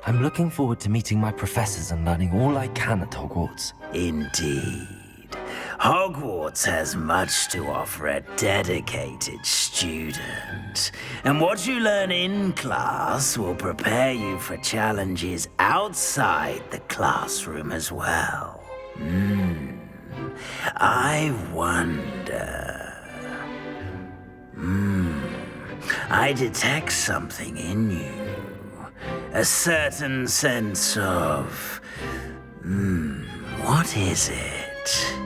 I'm looking forward to meeting my professors and learning all I can at Hogwarts. Indeed. Hogwarts has much to offer a dedicated student. And what you learn in class will prepare you for challenges outside the classroom as well. I wonder... I detect something in you. A certain sense of... what is it?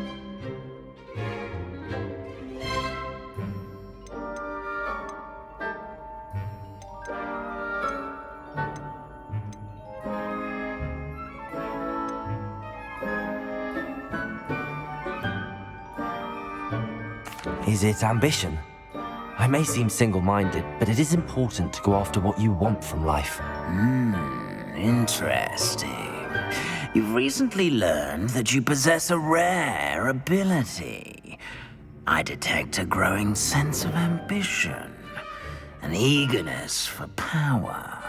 Is it ambition? I may seem single-minded, but it is important to go after what you want from life. Interesting. You've recently learned that you possess a rare ability. I detect a growing sense of ambition, an eagerness for power.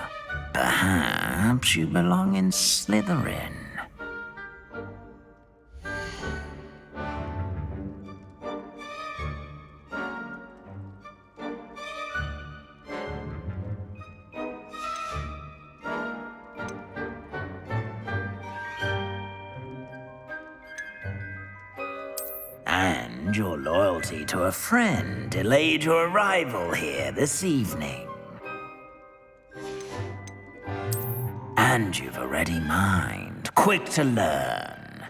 Perhaps you belong in Slytherin. And your loyalty to a friend delayed your arrival here this evening. And you've a ready mind, quick to learn.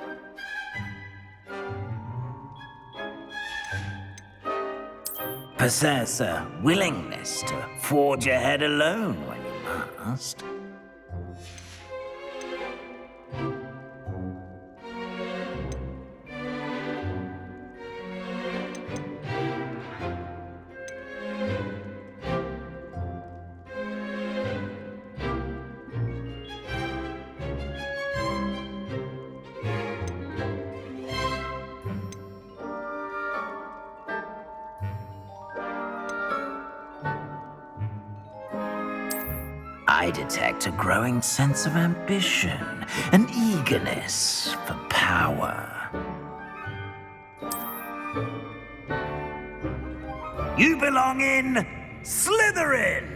Possess a willingness to forge ahead alone when you must. I detect a growing sense of ambition, an eagerness for power. You belong in Slytherin!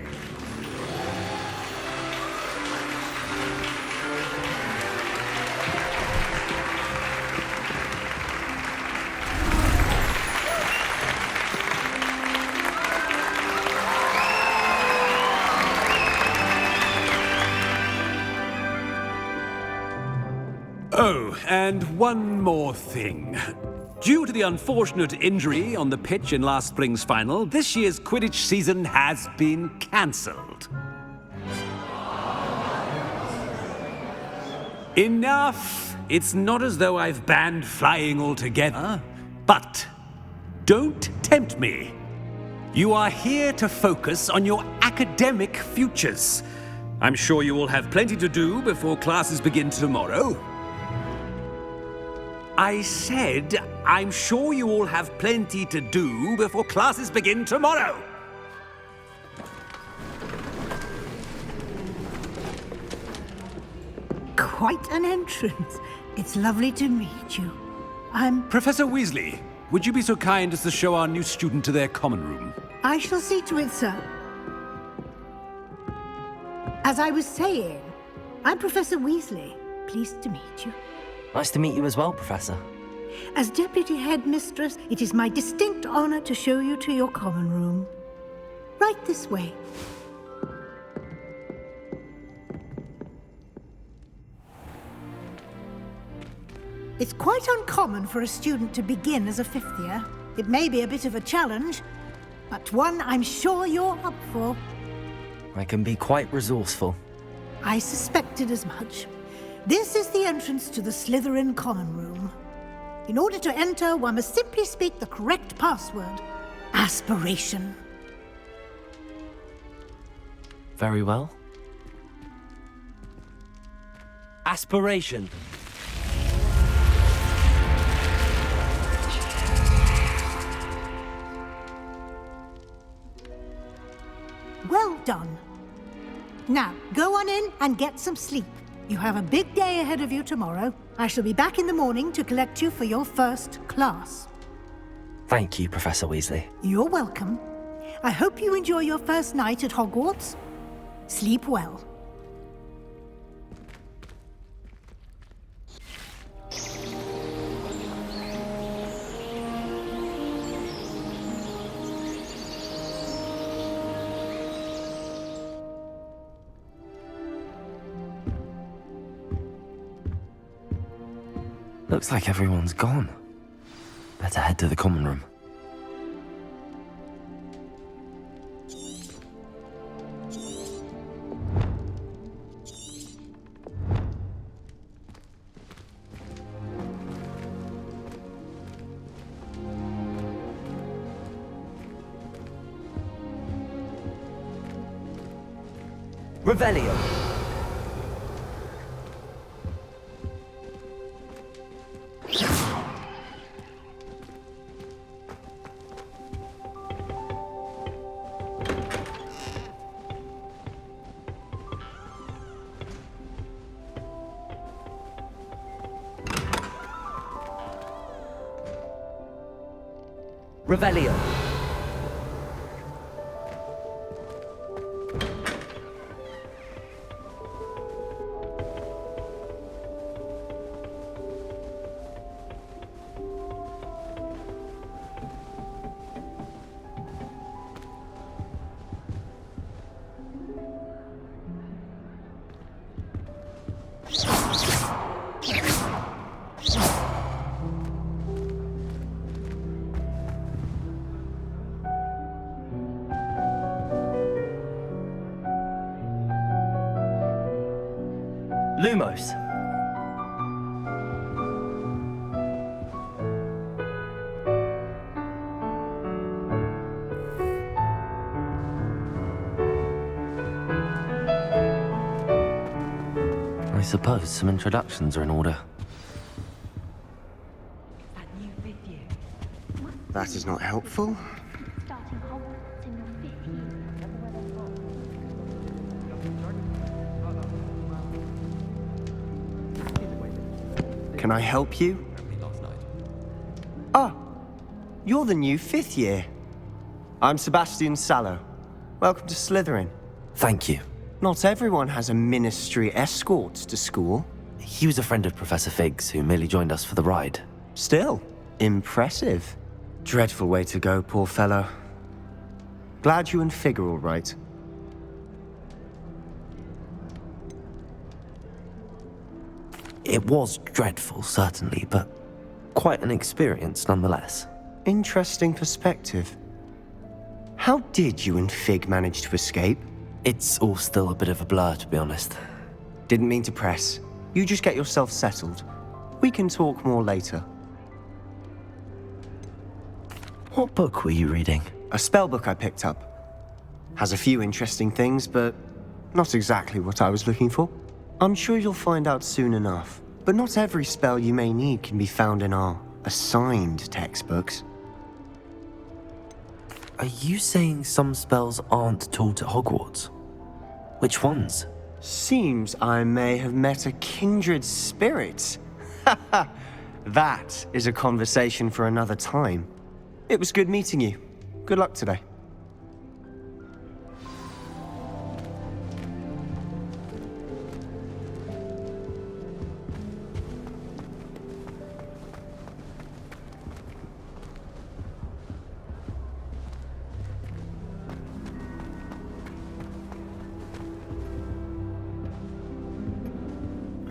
Oh, and one more thing. Due to the unfortunate injury on the pitch in last spring's final, this year's Quidditch season has been cancelled. Enough! It's not as though I've banned flying altogether, but don't tempt me. You are here to focus on your academic futures. I'm sure you will have plenty to do before classes begin tomorrow. I said, I'm sure you all have plenty to do before classes begin tomorrow. Quite an entrance. It's lovely to meet you. I'm... Professor Weasley, would you be so kind as to show our new student to their common room? I shall see to it, sir. As I was saying, I'm Professor Weasley. Pleased to meet you. Nice to meet you as well, Professor. As Deputy Headmistress, it is my distinct honor to show you to your common room. Right this way. It's quite uncommon for a student to begin as a fifth year. It may be a bit of a challenge, but one I'm sure you're up for. I can be quite resourceful. I suspected as much. This is the entrance to the Slytherin Common Room. In order to enter, one must simply speak the correct password. Aspiration. Very well. Aspiration. Well done. Now, go on in and get some sleep. You have a big day ahead of you tomorrow. I shall be back in the morning to collect you for your first class. Thank you, Professor Weasley. You're welcome. I hope you enjoy your first night at Hogwarts. Sleep well. Looks like everyone's gone. Better head to the common room. Revelio. Revelio. Lumos. I suppose some introductions are in order. That is not helpful. Can I help you? Ah, you're the new fifth year. I'm Sebastian Sallow. Welcome to Slytherin. Thank you. Not everyone has a ministry escort to school. He was a friend of Professor Fig's who merely joined us for the ride. Still, impressive. Dreadful way to go, poor fellow. Glad you and Fig are all right. It was dreadful, certainly, but quite an experience nonetheless. Interesting perspective. How did you and Fig manage to escape? It's all still a bit of a blur, to be honest. Didn't mean to press. You just get yourself settled. We can talk more later. What book were you reading? A spell book I picked up. Has a few interesting things, but not exactly what I was looking for. I'm sure you'll find out soon enough. But not every spell you may need can be found in our assigned textbooks. Are you saying some spells aren't taught at Hogwarts? Which ones? Seems I may have met a kindred spirit. That is a conversation for another time. It was good meeting you. Good luck today.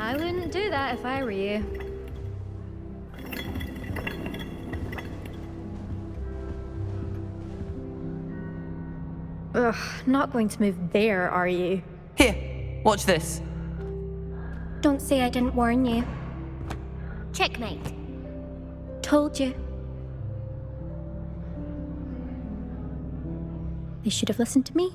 I wouldn't do that if I were you. Ugh, not going to move there, are you? Here, watch this. Don't say I didn't warn you. Checkmate. Told you. They should have listened to me.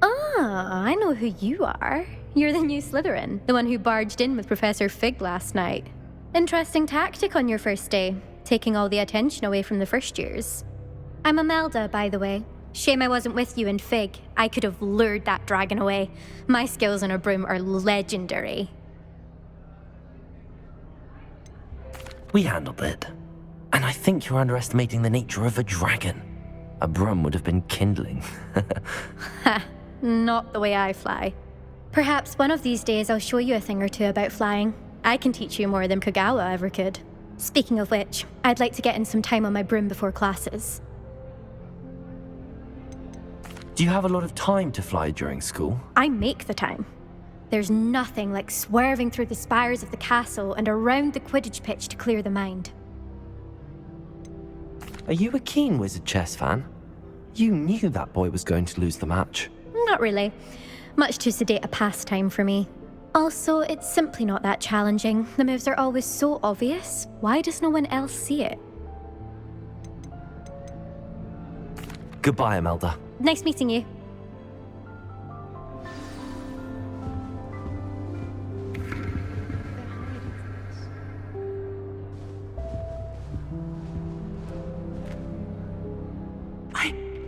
Ah, I know who you are. You're the new Slytherin, the one who barged in with Professor Fig last night. Interesting tactic on your first day, taking all the attention away from the first years. I'm Imelda, by the way. Shame I wasn't with you in Fig. I could have lured that dragon away. My skills on a broom are legendary. We handled it. And I think you're underestimating the nature of a dragon. A broom would have been kindling. Ha, not the way I fly. Perhaps one of these days I'll show you a thing or two about flying. I can teach you more than Kagawa ever could. Speaking of which, I'd like to get in some time on my broom before classes. Do you have a lot of time to fly during school? I make the time. There's nothing like swerving through the spires of the castle and around the Quidditch pitch to clear the mind. Are you a keen Wizard chess fan? You knew that boy was going to lose the match. Not really. Much too sedate a pastime for me. Also, it's simply not that challenging. The moves are always so obvious. Why does no one else see it? Goodbye, Imelda. Nice meeting you.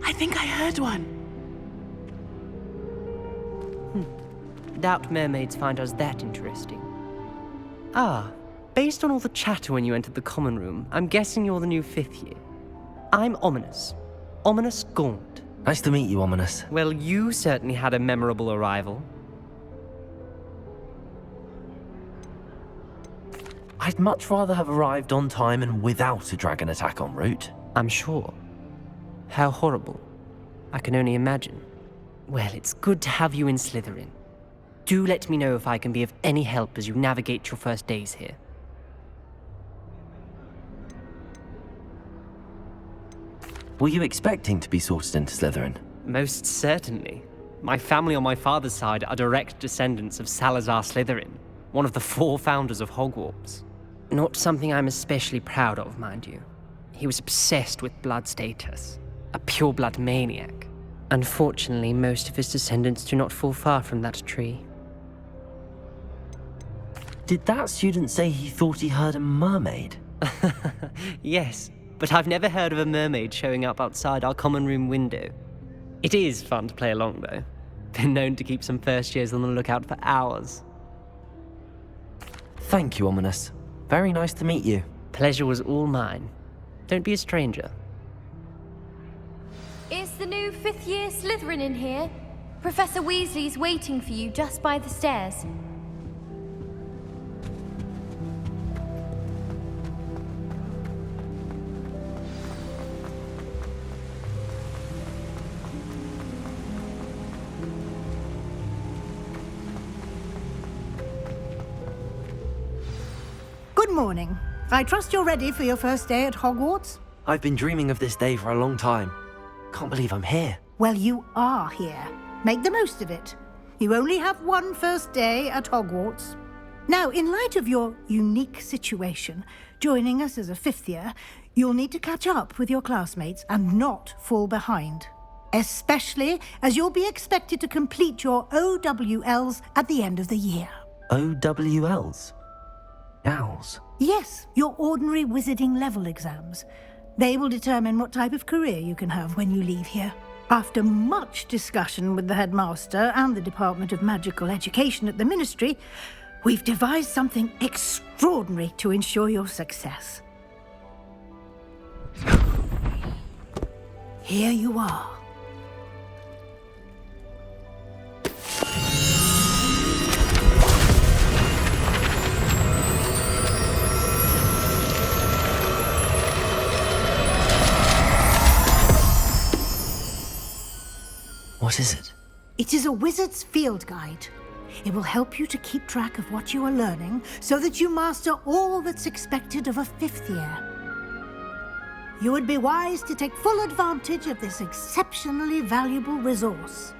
I think I heard one. Doubt mermaids find us that interesting. Ah, based on all the chatter when you entered the common room, I'm guessing you're the new 5th year. I'm Ominous. Ominous Gaunt. Nice to meet you, Ominous. Well, you certainly had a memorable arrival. I'd much rather have arrived on time and without a dragon attack en route. I'm sure. How horrible. I can only imagine. Well, it's good to have you in Slytherin. Do let me know if I can be of any help as you navigate your first days here. Were you expecting to be sorted into Slytherin? Most certainly. My family on my father's side are direct descendants of Salazar Slytherin, one of the 4 founders of Hogwarts. Not something I'm especially proud of, mind you. He was obsessed with blood status, a pure-blood maniac. Unfortunately, most of his descendants do not fall far from that tree. Did that student say he thought he heard a mermaid? Yes, but I've never heard of a mermaid showing up outside our common room window. It is fun to play along, though. Been known to keep some first years on the lookout for hours. Thank you, Ominous. Very nice to meet you. Pleasure was all mine. Don't be a stranger. Is the new 5th year Slytherin in here? Professor Weasley's waiting for you just by the stairs. Good morning. I trust you're ready for your first day at Hogwarts? I've been dreaming of this day for a long time. Can't believe I'm here. Well, you are here. Make the most of it. You only have one first day at Hogwarts. Now, in light of your unique situation, joining us as a 5th year, you'll need to catch up with your classmates and not fall behind. Especially as you'll be expected to complete your OWLs at the end of the year. OWLs? Owls? Yes, your ordinary wizarding level exams. They will determine what type of career you can have when you leave here. After much discussion with the headmaster and the Department of Magical Education at the Ministry, we've devised something extraordinary to ensure your success. Here you are. What is it? It is a wizard's field guide. It will help you to keep track of what you are learning so that you master all that's expected of a 5th year. you would be wise to take full advantage of this exceptionally valuable resource.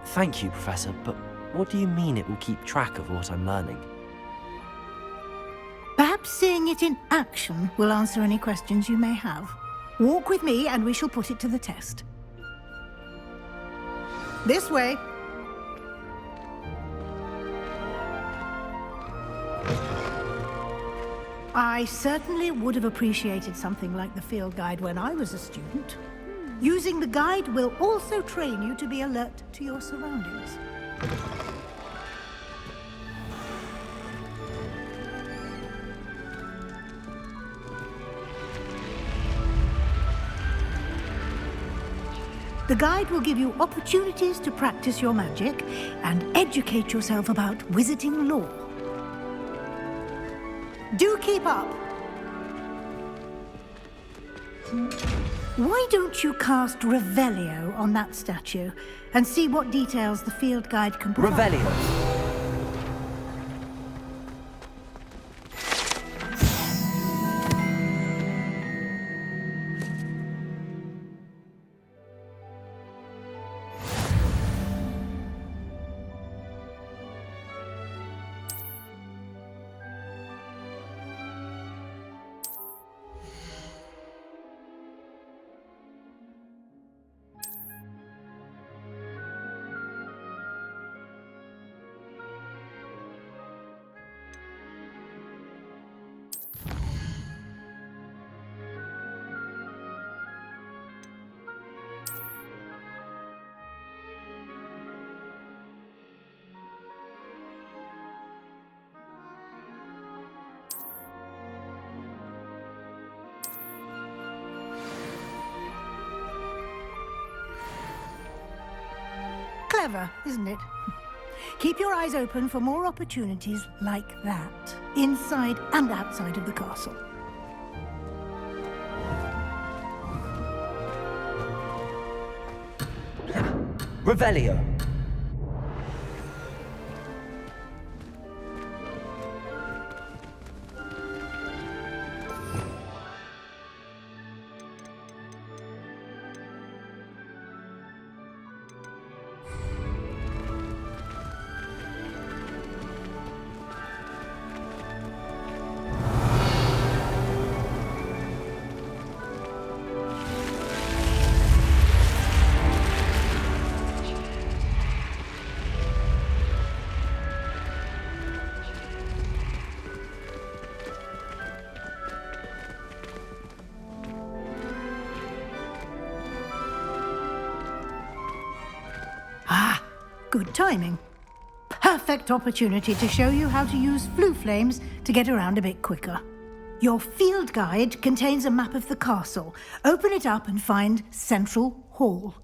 Thank you, Professor, but what do you mean it will keep track of what I'm learning? Perhaps seeing it in action will answer any questions you may have. Walk with me and we shall put it to the test. This way. I certainly would have appreciated something like the field guide when I was a student. Using the guide will also train you to be alert to your surroundings. The guide will give you opportunities to practice your magic and educate yourself about wizarding lore. Do keep up! Why don't you cast Revelio on that statue and see what details the field guide can provide? Revelio! Clever, isn't it? Keep your eyes open for more opportunities like that, inside and outside of the castle. Revelio! Good timing. Perfect opportunity to show you how to use flue flames to get around a bit quicker. Your field guide contains a map of the castle. Open it up and find Central Hall.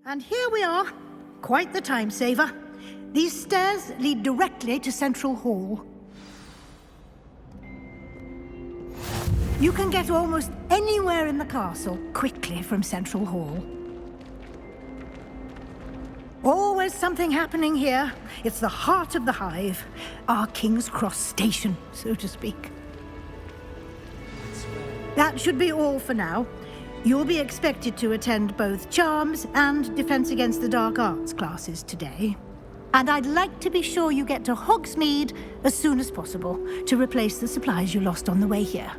And here we are. Quite the time saver. These stairs lead directly to Central Hall. You can get almost anywhere in the castle quickly from Central Hall. Always something happening here. It's the heart of the hive. Our King's Cross station, so to speak. That should be all for now. You'll be expected to attend both Charms and Defense Against the Dark Arts classes today. And I'd like to be sure you get to Hogsmeade as soon as possible to replace the supplies you lost on the way here.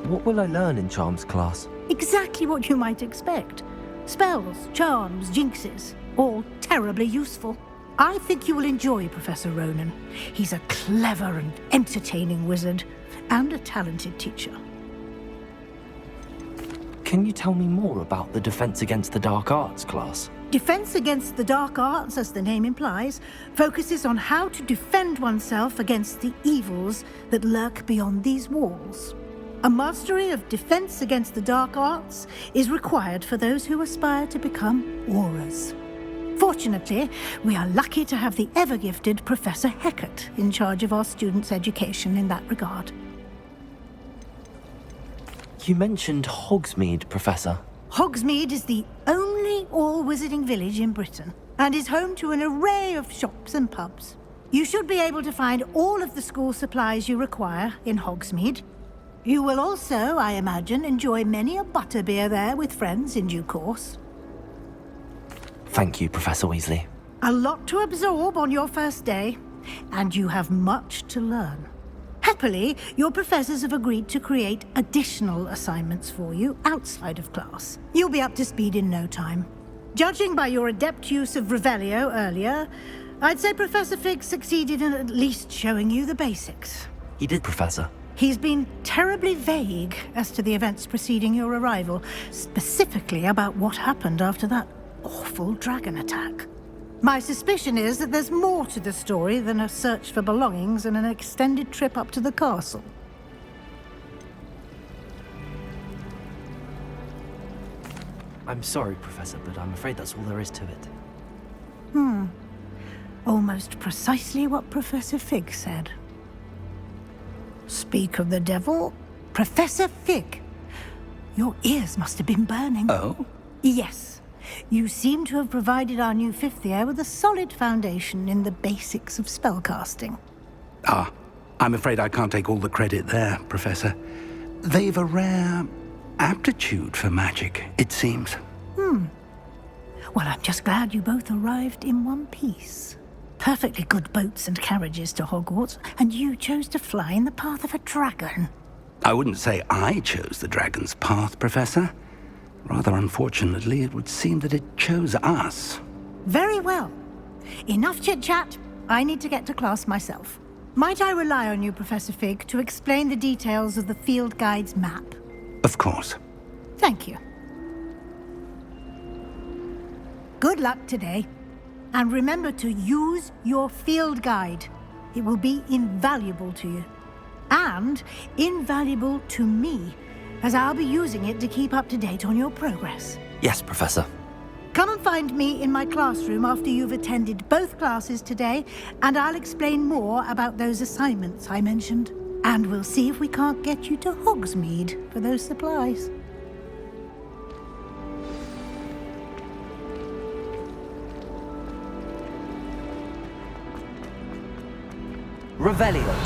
What will I learn in Charms class? Exactly what you might expect. Spells, charms, jinxes, all terribly useful. I think you will enjoy Professor Ronan. He's a clever and entertaining wizard, and a talented teacher. Can you tell me more about the Defense Against the Dark Arts class? Defense Against the Dark Arts, as the name implies, focuses on how to defend oneself against the evils that lurk beyond these walls. A mastery of Defense Against the Dark Arts is required for those who aspire to become auras. Fortunately, we are lucky to have the ever-gifted Professor Hecat in charge of our students' education in that regard. You mentioned Hogsmeade, Professor. Hogsmeade is the only all-wizarding village in Britain, and is home to an array of shops and pubs. You should be able to find all of the school supplies you require in Hogsmeade. You will also, I imagine, enjoy many a butterbeer there with friends in due course. Thank you, Professor Weasley. A lot to absorb on your first day, and you have much to learn. Happily, your professors have agreed to create additional assignments for you outside of class. You'll be up to speed in no time. Judging by your adept use of Revelio earlier, I'd say Professor Fig succeeded in at least showing you the basics. He did, Professor. He's been terribly vague as to the events preceding your arrival, specifically about what happened after that awful dragon attack. My suspicion is that there's more to the story than a search for belongings and an extended trip up to the castle. I'm sorry, Professor, but I'm afraid that's all there is to it. Almost precisely what Professor Fig said. Speak of the devil, Professor Fig. Your ears must have been burning. Oh? Yes. You seem to have provided our new fifth year with a solid foundation in the basics of spellcasting. Ah, I'm afraid I can't take all the credit there, Professor. They've a rare aptitude for magic, it seems. Well, I'm just glad you both arrived in one piece. Perfectly good boats and carriages to Hogwarts, and you chose to fly in the path of a dragon. I wouldn't say I chose the dragon's path, Professor. Rather unfortunately, it would seem that it chose us. Very well. Enough chit-chat. I need to get to class myself. Might I rely on you, Professor Fig, to explain the details of the field guide's map? Of course. Thank you. Good luck today. And remember to use your field guide. It will be invaluable to you. And invaluable to me, as I'll be using it to keep up to date on your progress. Yes, Professor. Come and find me in my classroom after you've attended both classes today, and I'll explain more about those assignments I mentioned. And we'll see if we can't get you to Hogsmeade for those supplies. Revelio.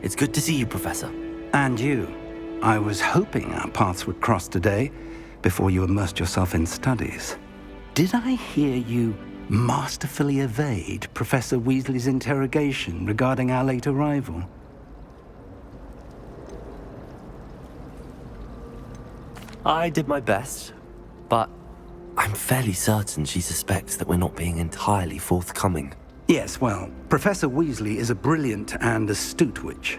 It's good to see you, Professor. And you. I was hoping our paths would cross today, before you immersed yourself in studies. Did I hear you masterfully evade Professor Weasley's interrogation regarding our late arrival? I did my best, but I'm fairly certain she suspects that we're not being entirely forthcoming. Yes, well, Professor Weasley is a brilliant and astute witch.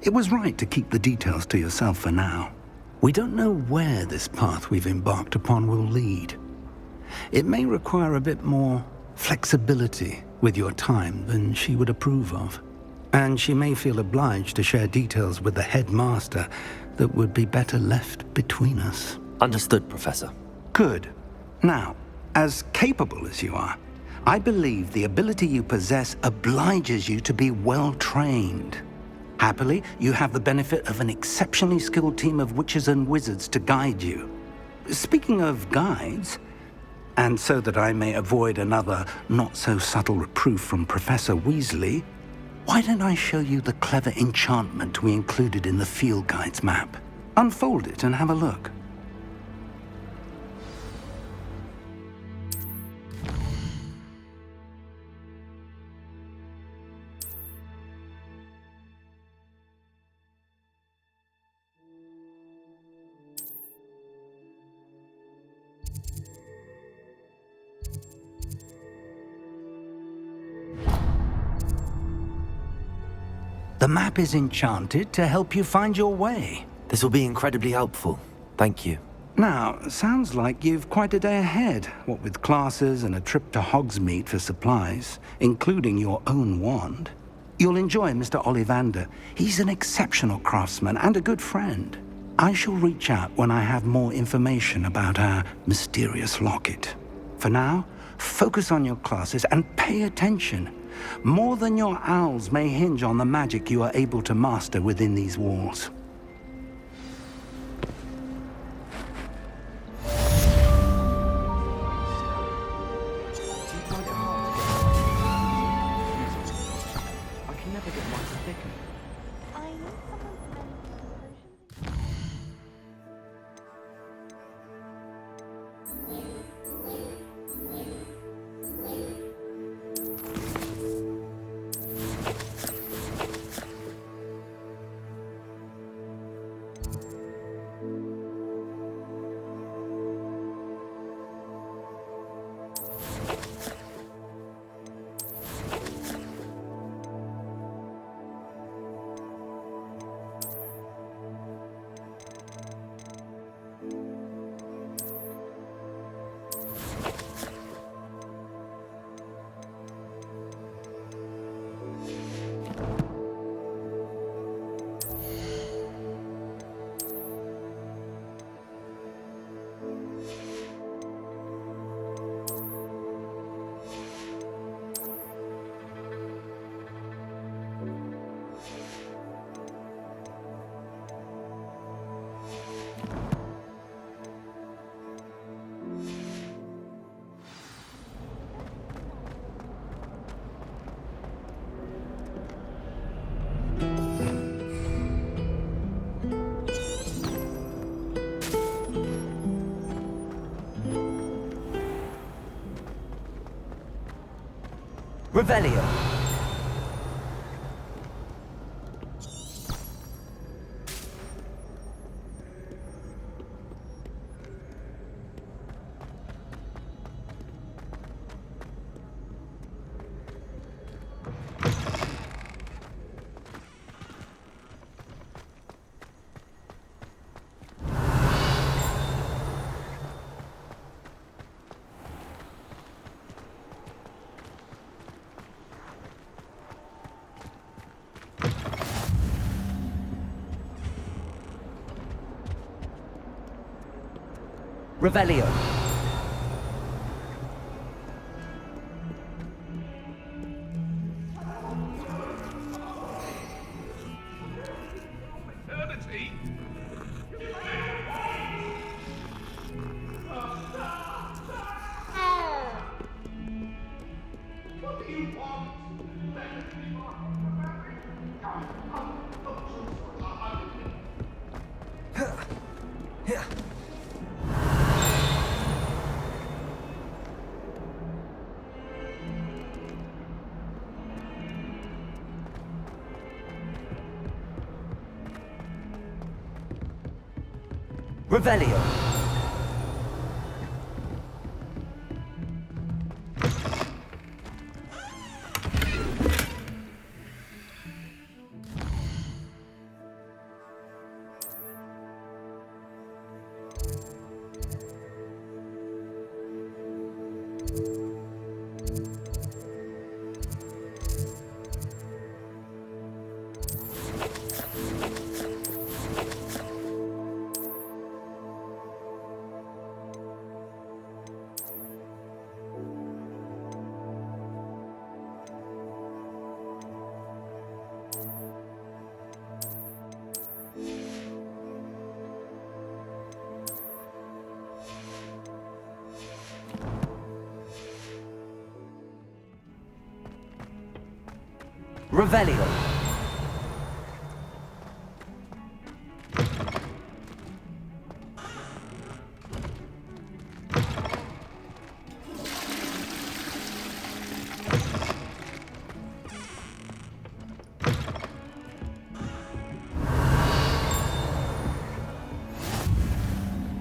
It was right to keep the details to yourself for now. We don't know where this path we've embarked upon will lead. It may require a bit more flexibility with your time than she would approve of. And she may feel obliged to share details with the headmaster that would be better left between us. Understood, Professor. Good. Now, as capable as you are, I believe the ability you possess obliges you to be well-trained. Happily, you have the benefit of an exceptionally skilled team of witches and wizards to guide you. Speaking of guides, And so that I may avoid another not-so-subtle reproof from Professor Weasley, why don't I show you the clever enchantment we included in the field guide's map? Unfold it and have a look. The map is enchanted to help you find your way. This will be incredibly helpful. Thank you. Now, sounds like you've quite a day ahead, what with classes and a trip to Hogsmeade for supplies, including your own wand. You'll enjoy Mr. Ollivander. He's an exceptional craftsman and a good friend. I shall reach out when I have more information about our mysterious locket. For now, focus on your classes and pay attention. More than your owls may hinge on the magic you are able to master within these walls. Revelio. Revelio. Revelio. Revelio.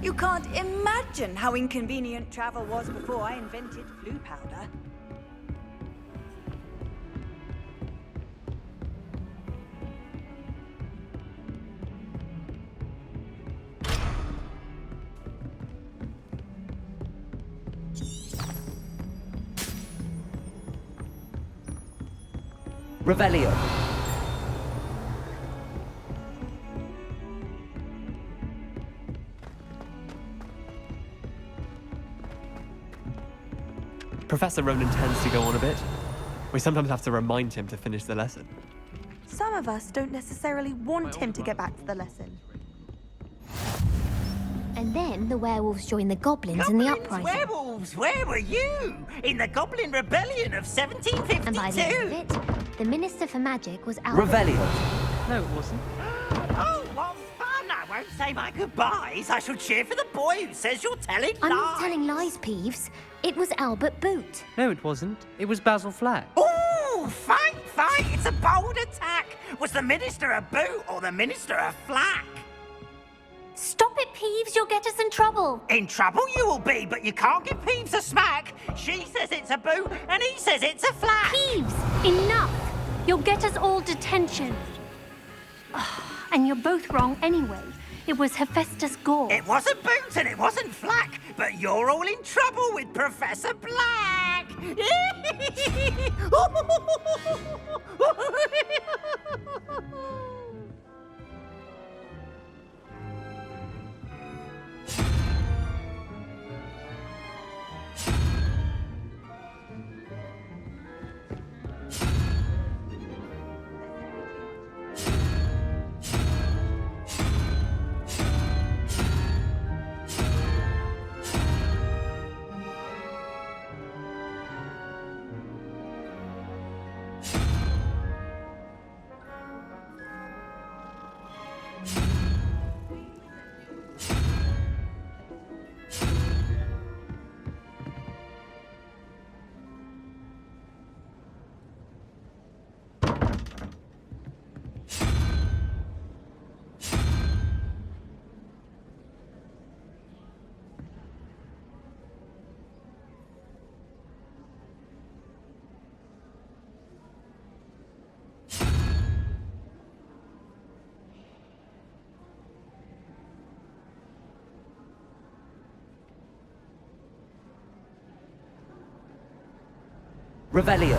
You can't imagine how inconvenient travel was before I invented blue powder. Revelio. Professor Ronan tends to go on a bit. We sometimes have to remind him to finish the lesson. Some of us don't necessarily want him to get back to the lesson. And then the werewolves join the goblins in the uprising. Werewolves, where were you? In the Goblin Rebellion of 1752? And by the end of it, the Minister for Magic was Albert. Revelio. No, it wasn't. Oh, what fun! I won't say my goodbyes. I shall cheer for the boy who says you're telling I'm lies. not telling lies, Peeves. It was Albert Boot. No, it wasn't. It was Basil Flack. Ooh, fine, fine. It's a bold attack. Was the Minister a boot or the Minister a flack? Stop it, Peeves. You'll get us in trouble. In trouble you will be, but you can't give Peeves a smack. She says it's a boot and he says it's a flack. Peeves, enough! You'll get us all detention. And you're both wrong anyway. It was Hephaestus Gore. It wasn't boot and it wasn't flack, but you're all in trouble with Professor Black. Revelio.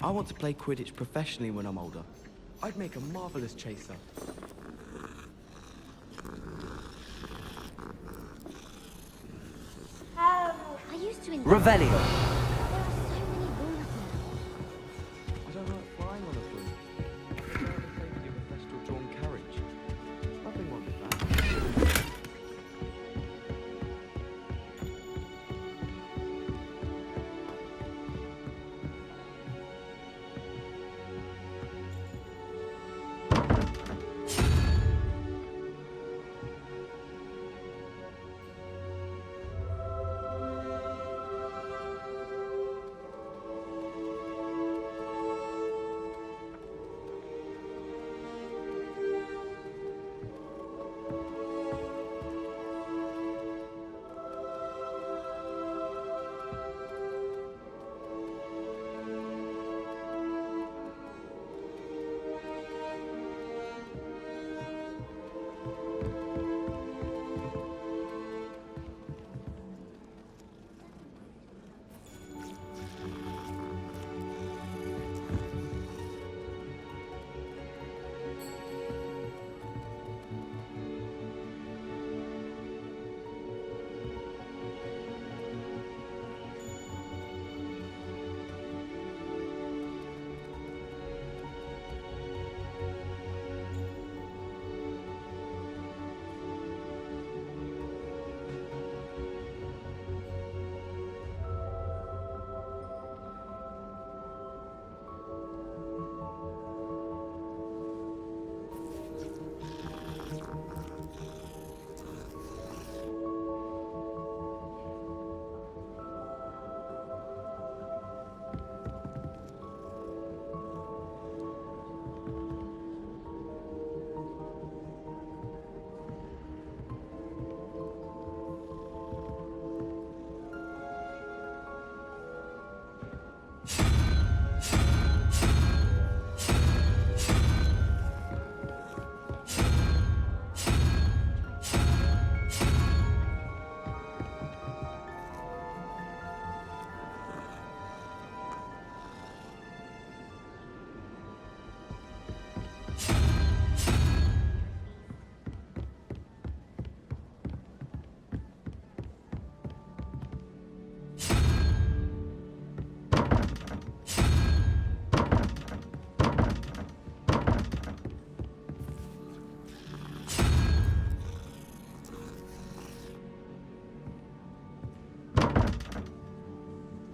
I want to play Quidditch professionally when I'm older. I'd make a marvelous chaser. I used to enjoy Revelio. There are so many rules now. I don't like flying on a broom. I don't like the safety of a festival-drawn carriage. Nothing wrong with that.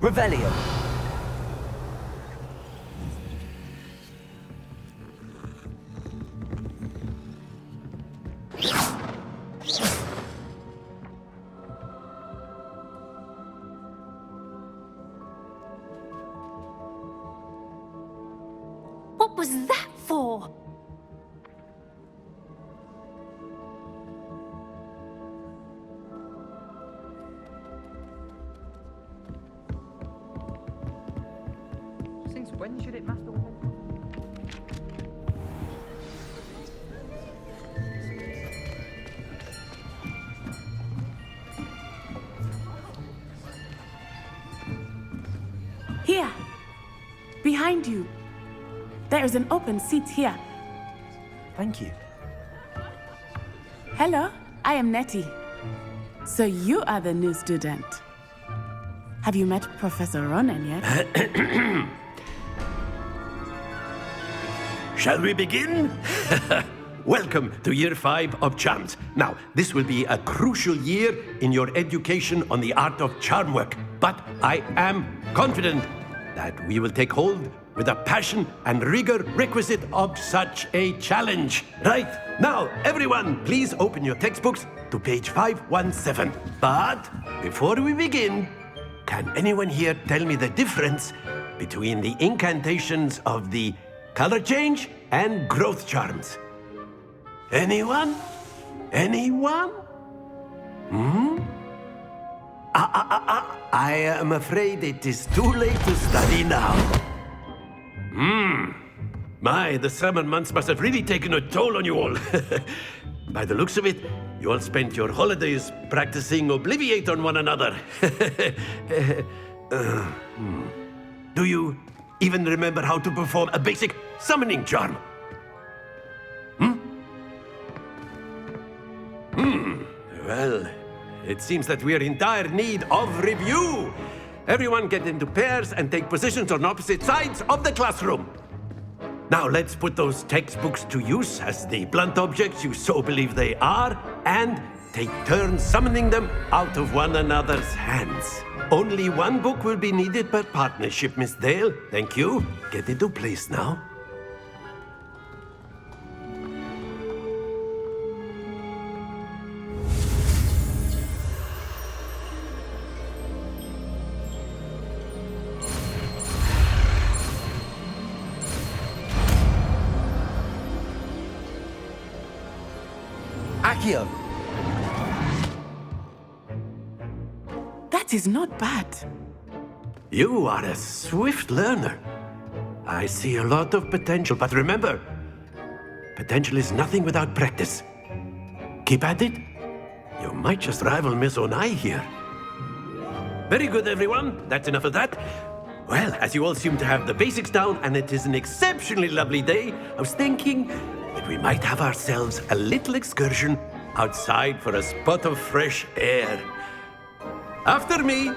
Revelio. What was that for? Since when should it matter? Here! Behind you! There is an open seat here. Thank you. Hello, I am Nettie. So you are the new student. Have you met Professor Ronan yet? Shall we begin? Welcome to Year 5 of Charms. Now, this will be a crucial year in your education on the art of charm work, but I am confident that we will take hold with the passion and rigor requisite of such a challenge. Right, now, everyone, please open your textbooks to page 517. But before we begin, can anyone here tell me the difference between the incantations of the color change and growth charms? Anyone? Anyone? I am afraid it is too late to study now. My, the summer months must have really taken a toll on you all. By the looks of it, you all spent your holidays practicing Obliviate on one another. Do you even remember how to perform a basic summoning charm? Well, it seems that we are in dire need of review. Everyone get into pairs and take positions on opposite sides of the classroom. Now let's put those textbooks to use as the blunt objects you so believe they are, and take turns summoning them out of one another's hands. Only one book will be needed per partnership, Miss Dale. Thank you. Get into place now. Accio. That is not bad. You are a swift learner. I see a lot of potential, but remember, potential is nothing without practice. Keep at it. You might just rival Miss Onai here. Very good, everyone. That's enough of that. Well, as you all seem to have the basics down, and it is an exceptionally lovely day, I was thinking that we might have ourselves a little excursion outside for a spot of fresh air. After me.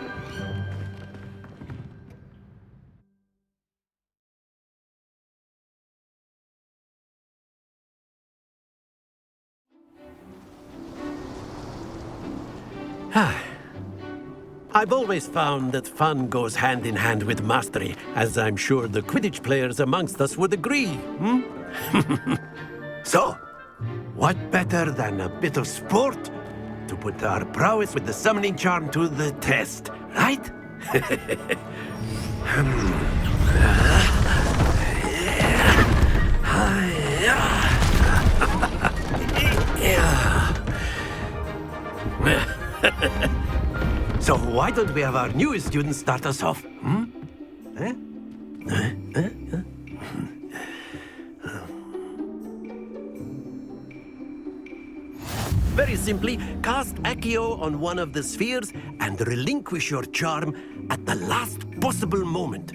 I've always found that fun goes hand in hand with mastery, as I'm sure the Quidditch players amongst us would agree. So, what better than a bit of sport to put our prowess with the summoning charm to the test, right? So why don't we have our newest student start us off? Very simply, cast Accio on one of the spheres and relinquish your charm at the last possible moment.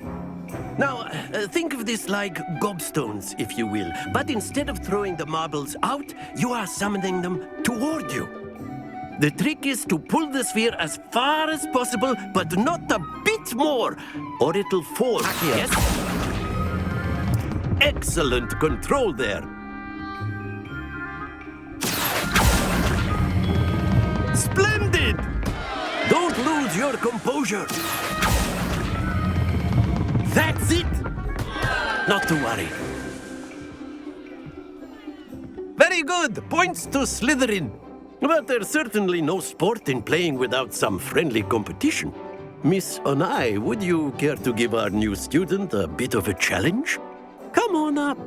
Now, think of this like gobstones, if you will, but instead of throwing the marbles out, you are summoning them toward you. The trick is to pull the sphere as far as possible, but not a bit more, or it'll fall. Yes? Excellent control there. Splendid! Don't lose your composure. Not to worry. Very good. Points to Slytherin. But there's certainly no sport in playing without some friendly competition. Miss Onai, would you care to give our new student a bit of a challenge? Come on up.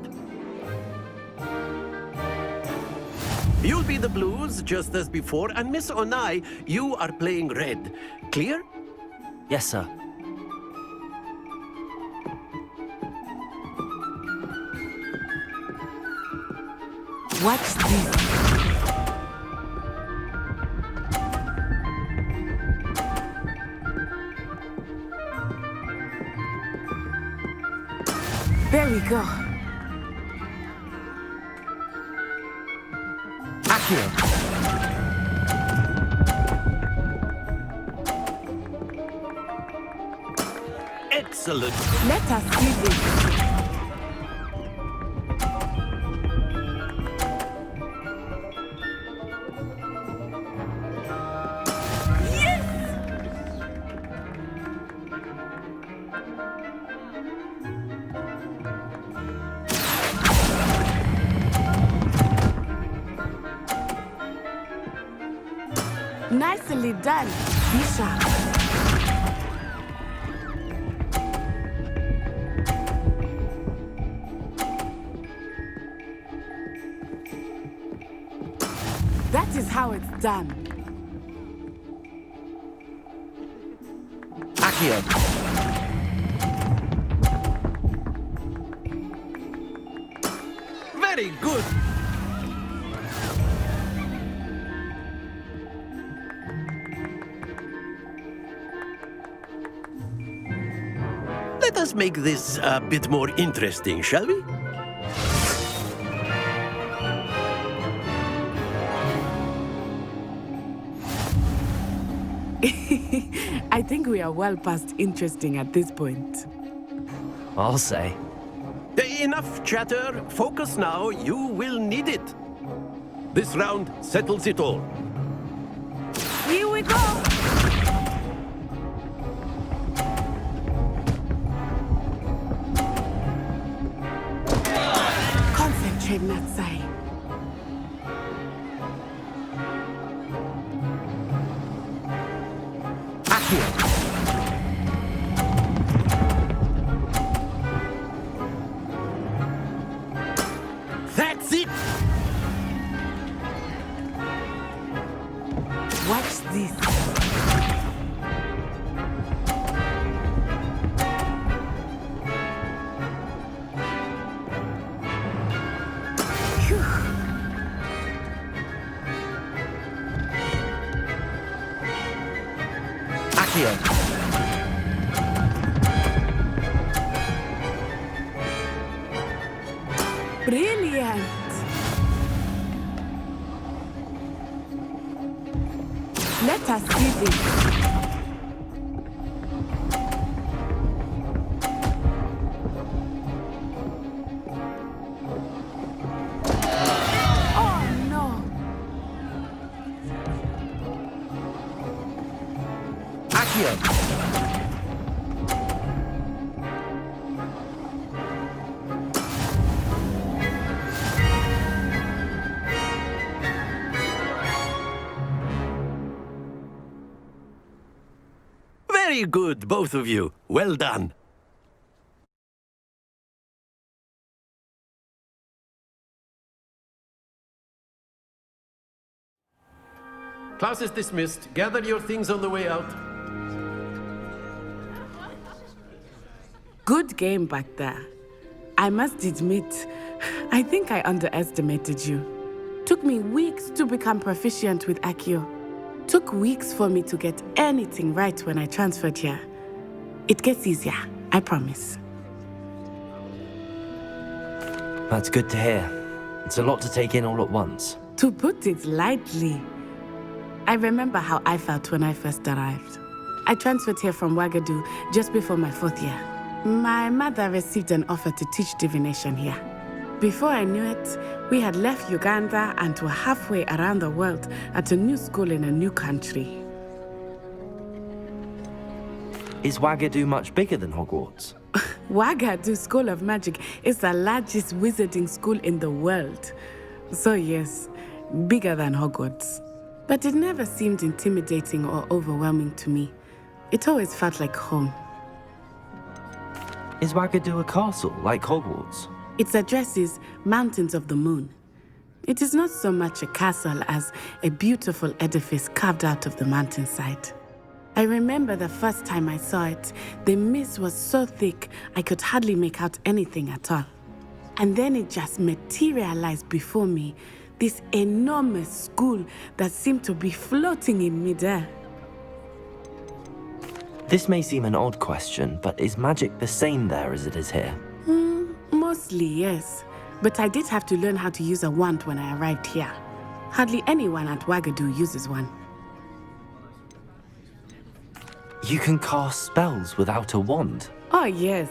You'll be the blues, just as before, and Miss Onai, you are playing red. Clear? Yes, sir. Watch this. There we go. Accurate. Excellent. Let us see this. Nicely done, Bishop. That is how it's done. Accio. Very good. Let us make this a bit more interesting, shall we? I think we are well past interesting at this point. I'll say. Enough chatter. Focus now. You will need it. This round settles it all. Here we go! Concentrate, Natsai. That's it! Watch this. Accio. Brilliant! Let us see this. Oh no! Accio. Very good, both of you. Well done. Class is dismissed. Gather your things on the way out. Good game back there. I must admit, I think I underestimated you. Took me weeks to become proficient with Accio. Took weeks for me to get anything right when I transferred here. It gets easier, I promise. That's good to hear. It's a lot to take in all at once. To put it lightly, I remember how I felt when I first arrived. I transferred here from Wagadu just before my 4th year. My mother received an offer to teach divination here. Before I knew it, we had left Uganda and were halfway around the world at a new school in a new country. Is Wagadu much bigger than Hogwarts? Wagadu School of Magic is the largest wizarding school in the world. So yes, bigger than Hogwarts. But it never seemed intimidating or overwhelming to me. It always felt like home. Is Wagadu a castle, like Hogwarts? Its address is Mountains of the Moon. It is not so much a castle as a beautiful edifice carved out of the mountainside. I remember the first time I saw it, the mist was so thick I could hardly make out anything at all. And then it just materialized before me, this enormous school that seemed to be floating in midair. This may seem an odd question, but is magic the same there as it is here? Mostly, yes. But I did have to learn how to use a wand when I arrived here. Hardly anyone at Wagadu uses one. You can cast spells without a wand? Oh, yes.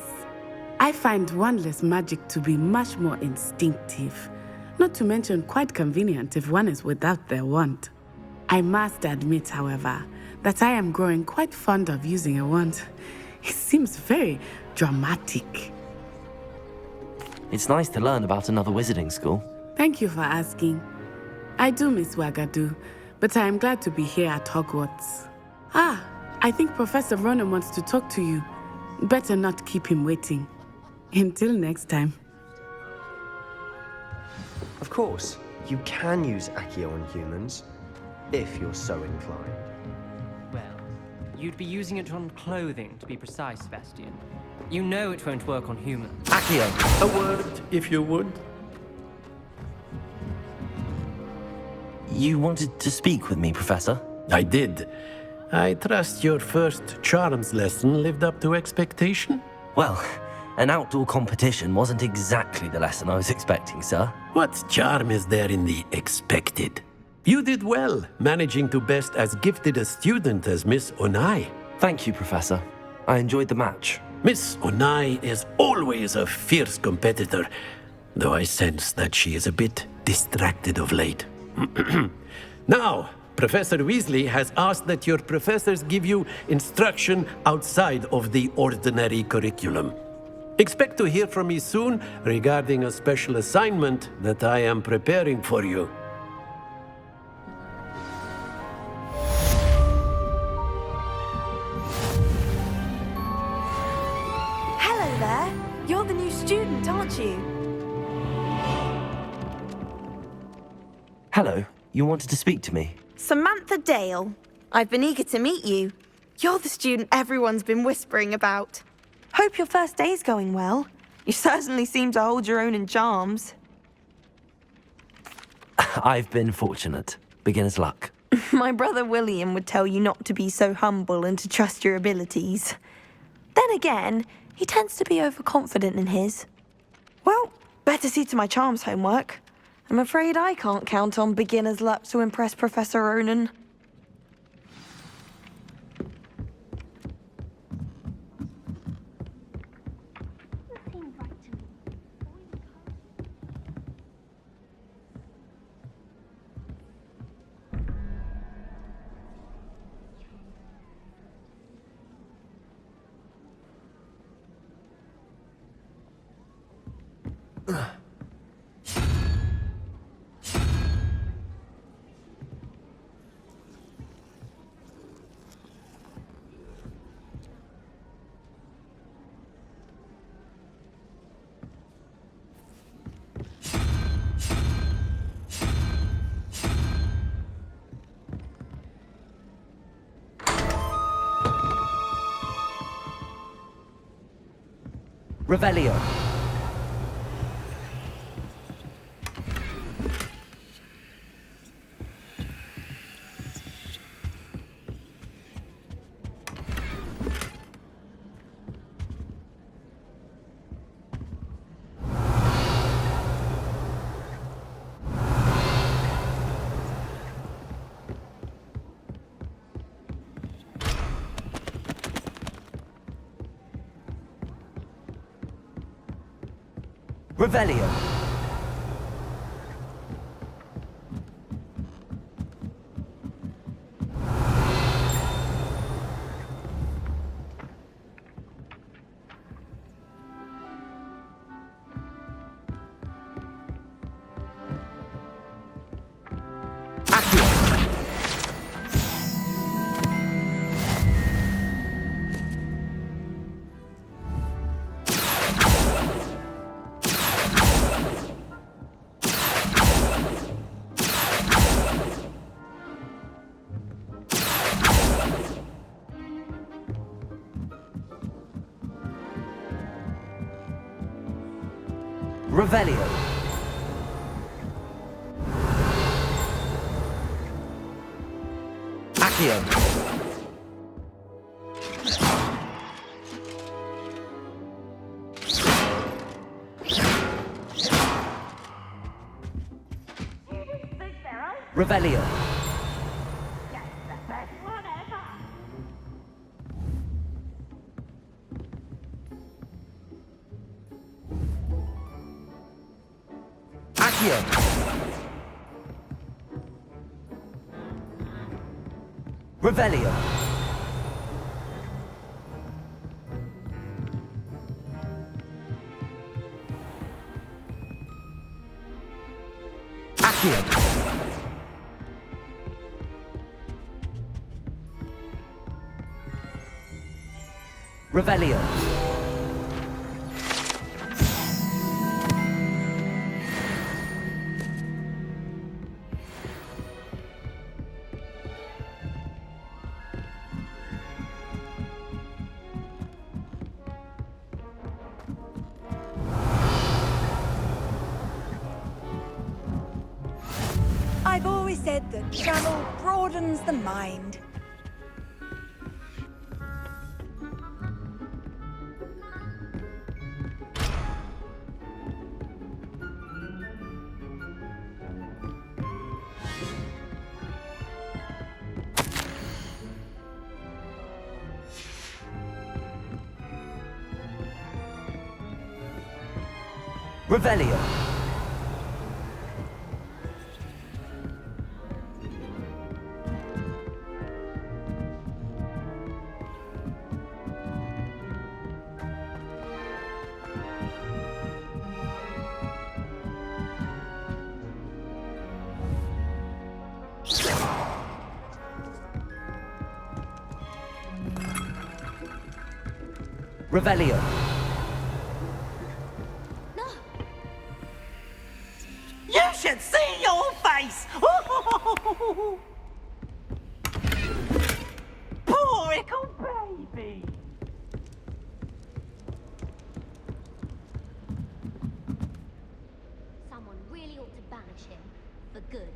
I find wandless magic to be much more instinctive. Not to mention quite convenient if one is without their wand. I must admit, however, that I am growing quite fond of using a wand. It seems very dramatic. It's nice to learn about another wizarding school. Thank you for asking. I do miss Wagadu, but I am glad to be here at Hogwarts. I think Professor Ronan wants to talk to you. Better not keep him waiting. Until next time. Of course, you can use Accio on humans, if you're so inclined. Well, you'd be using it on clothing, to be precise, Sebastian. You know it won't work on humans. Accio! A word, if you would. You wanted to speak with me, Professor? I did. I trust your first charms lesson lived up to expectation? Well, an outdoor competition wasn't exactly the lesson I was expecting, sir. What charm is there in the expected? You did well, managing to best as gifted a student as Miss Onai. Thank you, Professor. I enjoyed the match. Miss Onai is always a fierce competitor, though I sense that she is a bit distracted of late. Now, Professor Weasley has asked that your professors give you instruction outside of the ordinary curriculum. Expect to hear from me soon regarding a special assignment that I am preparing for you. Hello there. You're the new student, aren't you? Hello. You wanted to speak to me? Samantha Dale. I've been eager to meet you. You're the student everyone's been whispering about. Hope your first day's going well. You certainly seem to hold your own in charms. I've been fortunate. Beginner's luck. My brother William would tell you not to be so humble and to trust your abilities. Then again, he tends to be overconfident in his. Well, better see to my charms homework. I'm afraid I can't count on beginner's luck to impress Professor Ronan. Revelio. Revelio. Revelio. Accio. Revelio. Accio. Revelio. Accio. Revelio. I've always said that travel broadens the mind. Revelio. Revelio. You should see your face! Poor little baby! Someone really ought to banish him for good.